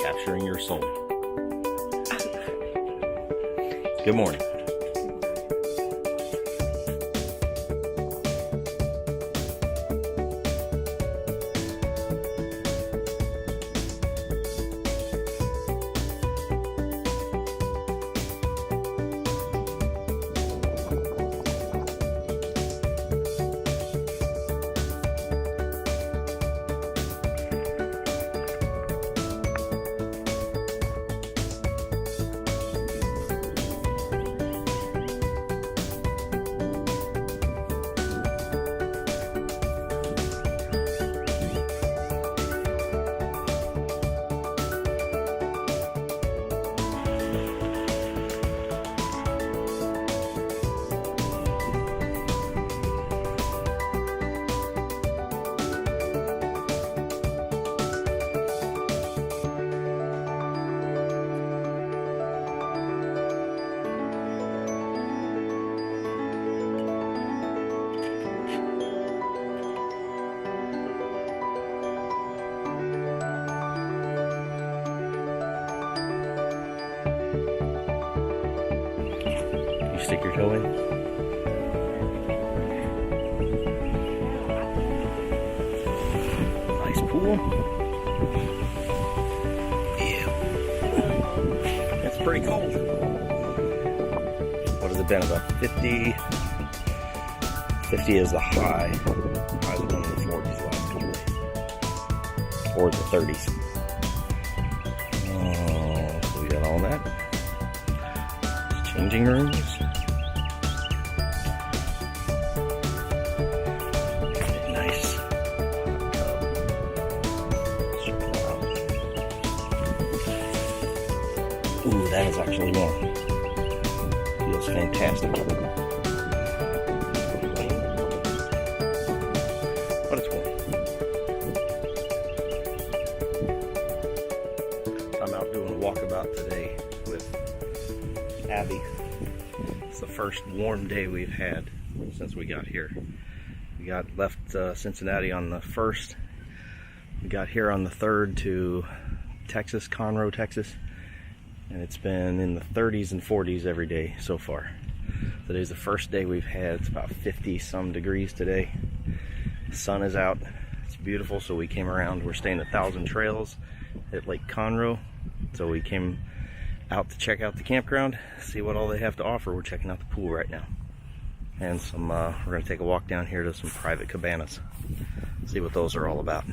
Capturing your soul. Good morning. Stick your toe in. Nice pool. Yeah. It's pretty cold. What has it been? About 50? 50 is the high. High's been in the 40s last couple days. Or the 30s. So we got all that. Changing rooms. Ooh, that is actually warm. Feels fantastic. But it's warm. I'm out doing a walkabout today with Abby. It's the first warm day we've had since we got here. We left Cincinnati on the 1st. We got here on the 3rd to Texas, Conroe, Texas. And it's been in the 30s and 40s every day so far. Today's the first day we've had. It's about 50 some degrees today. The sun is out. It's beautiful, so we came around. We're staying at 1,000 Trails at Lake Conroe. So we came out to check out the campground, see what all they have to offer. We're checking out the pool right now. And we're gonna take a walk down here to some private cabanas. See what those are all about.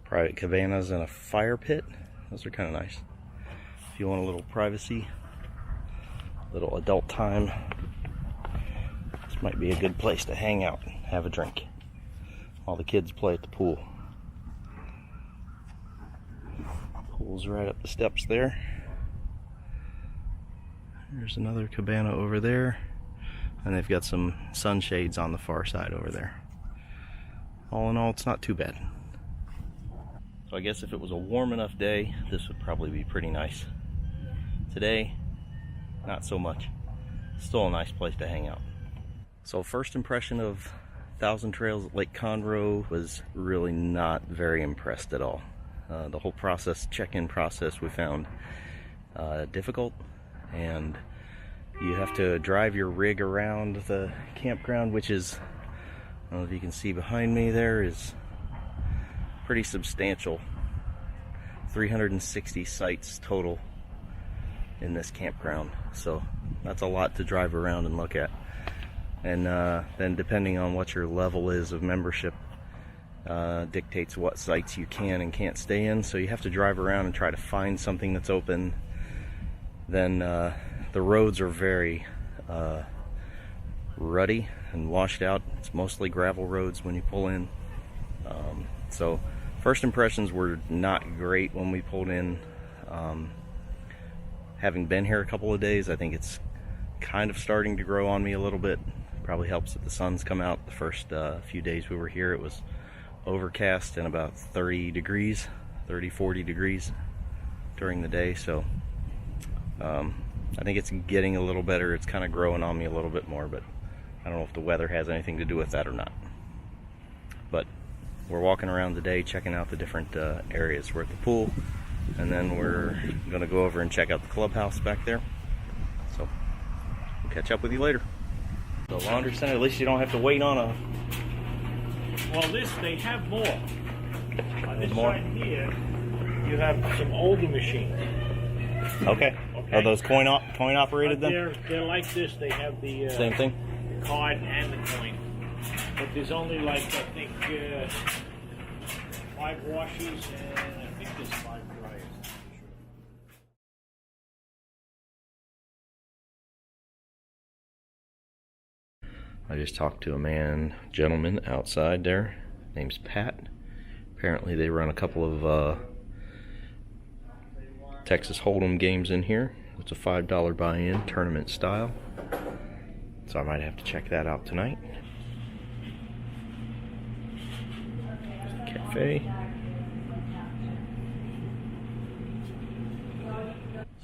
Private cabanas and a fire pit. Those are kind of nice. If you want a little privacy, a little adult time, this might be a good place to hang out and have a drink while the kids play at the pool. Pool's right up the steps there. There's another cabana over there, and they've got some sunshades on the far side over there. All in all, it's not too bad. So I guess if it was a warm enough day, this would probably be pretty nice. Today, not so much. Still a nice place to hang out. So first impression of 1,000 Trails at Lake Conroe was really not very impressed at all. The whole process, check-in process, we found difficult, and you have to drive your rig around the campground, which is, I don't know if you can see behind me there, is pretty substantial. 360 sites total in this campground, so that's a lot to drive around and look at. And then depending on what your level is of membership dictates what sites you can and can't stay in, so you have to drive around and try to find something that's open. Then the roads are very ruddy and washed out. It's mostly gravel roads when you pull in. So first impressions were not great when we pulled in. Having been here a couple of days, I think it's kind of starting to grow on me a little bit. Probably helps that the sun's come out. The first few days we were here, it was overcast and about 30 degrees, 30, 40 degrees during the day. So I think it's getting a little better. It's kind of growing on me a little bit more, but I don't know if the weather has anything to do with that or not. But we're walking around today checking out the different areas. We're at the pool, and then we're going to go over and check out the clubhouse back there. So we'll catch up with you later. The laundry center, at least you don't have to wait on a... Well, this, they have more. On this More? side here, you have some older machines. Okay. Are those coin operated then? They're like this. They have the Same thing? the card and the coin. But there's only like, I think, 5 washers and I think there's 5 dryers. I just talked to a gentleman outside there. Name's Pat. Apparently they run a couple of Texas Hold'em games in here. It's a $5 buy-in, tournament style. So I might have to check that out tonight. Cafe.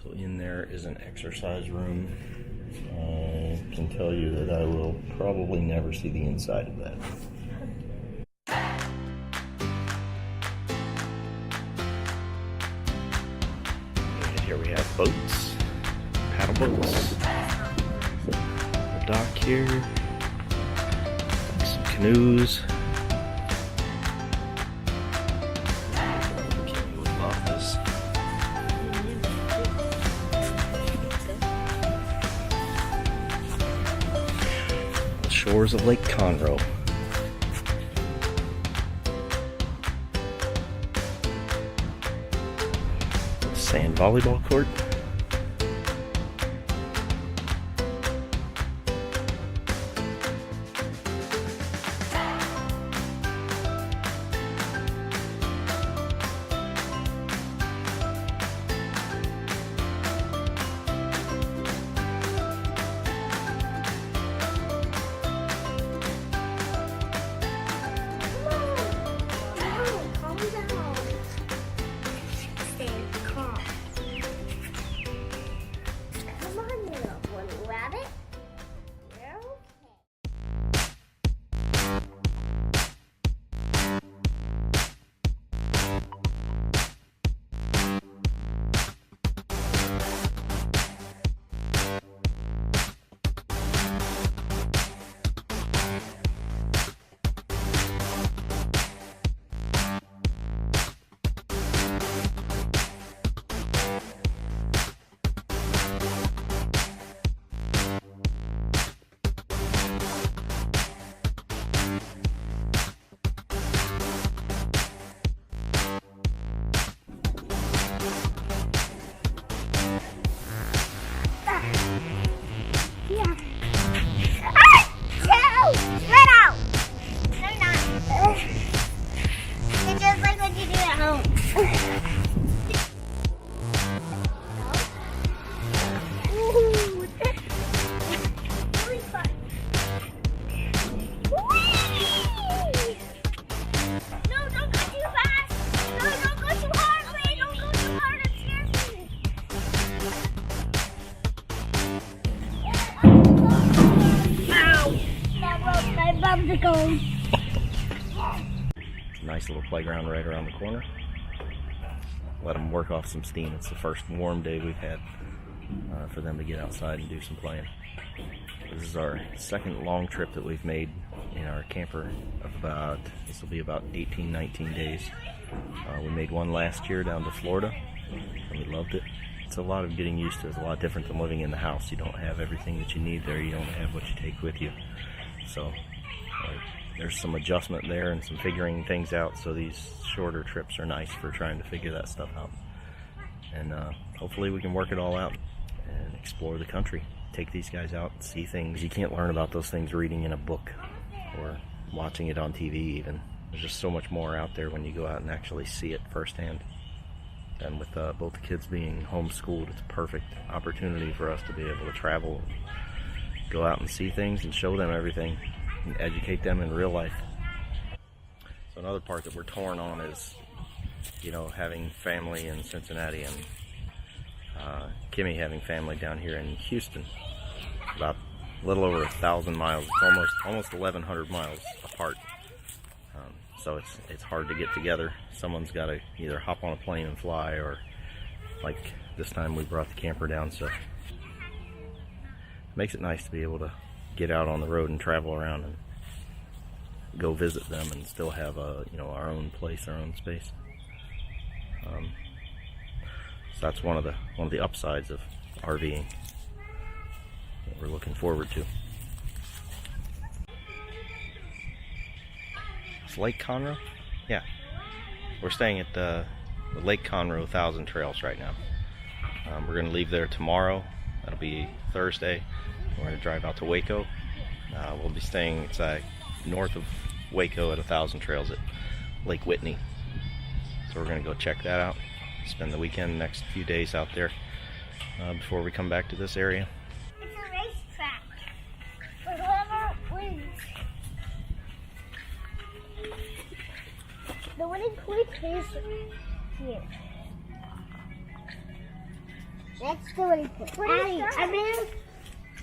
So in there is an exercise room. I can tell you that I will probably never see the inside of that. And here we have boats, paddle boats. The dock here, some canoes. Can't move off this. Shores of Lake Conroe. Sand volleyball court. Nice little playground right around the corner. Let them work off some steam. It's the first warm day we've had for them to get outside and do some playing. This is our second long trip that we've made in our camper of this will be about 18, 19 days. We made one last year down to Florida, and we loved it. It's a lot of getting used to. It's a lot different than living in the house. You don't have everything that you need there. You don't have what you take with you. So there's some adjustment there and some figuring things out. So these shorter trips are nice for trying to figure that stuff out. And hopefully we can work it all out and explore the country. Take these guys out and see things. You can't learn about those things reading in a book or watching it on TV even. There's just so much more out there when you go out and actually see it firsthand. And with both the kids being homeschooled, it's a perfect opportunity for us to be able to travel, go out and see things and show them everything and educate them in real life. So another part that we're torn on is, you know, having family in Cincinnati and Kimmy having family down here in Houston, about a little over 1,000 miles. It's almost 1,100 miles apart. So it's hard to get together. Someone's got to either hop on a plane and fly, or like this time we brought the camper down, so it makes it nice to be able to get out on the road and travel around and go visit them and still have our own place, our own space. So that's one of the upsides of RVing that we're looking forward to. It's Lake Conroe? Yeah. We're staying at the Lake Conroe 1,000 Trails right now. We're going to leave there tomorrow. That'll be Thursday. We're going to drive out to Waco. We'll be staying north of Waco at 1,000 Trails at Lake Whitney. So we're going to go check that out. Spend the weekend, next few days out there before we come back to this area. It's a racetrack. For whoever wins. The winning point is here. That's the winning point. Addy, I'm in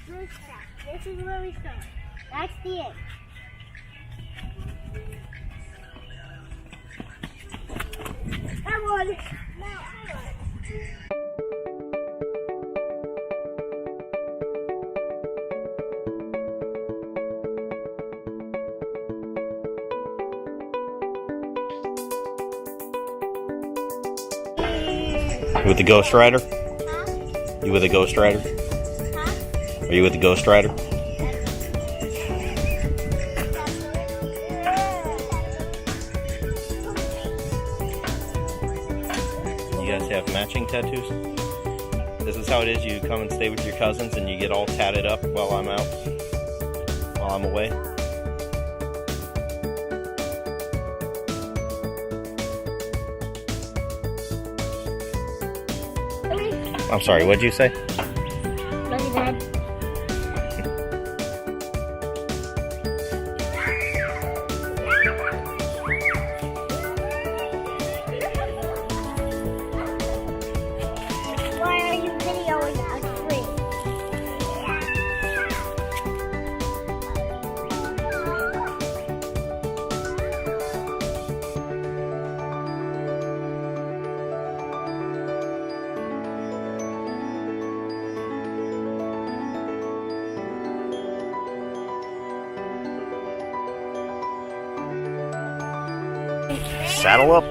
racetrack. This is where we start. That's the end. Come on. Now, come on. You with the Ghost Rider? Huh? You with a Ghost Rider? Huh? Are you with the Ghost Rider? You guys have matching tattoos? This is how it is. You come and stay with your cousins and you get all tatted up while I'm away. I'm sorry, what'd you say? Love you, Dad. Why are you videoing a tree? Saddle up.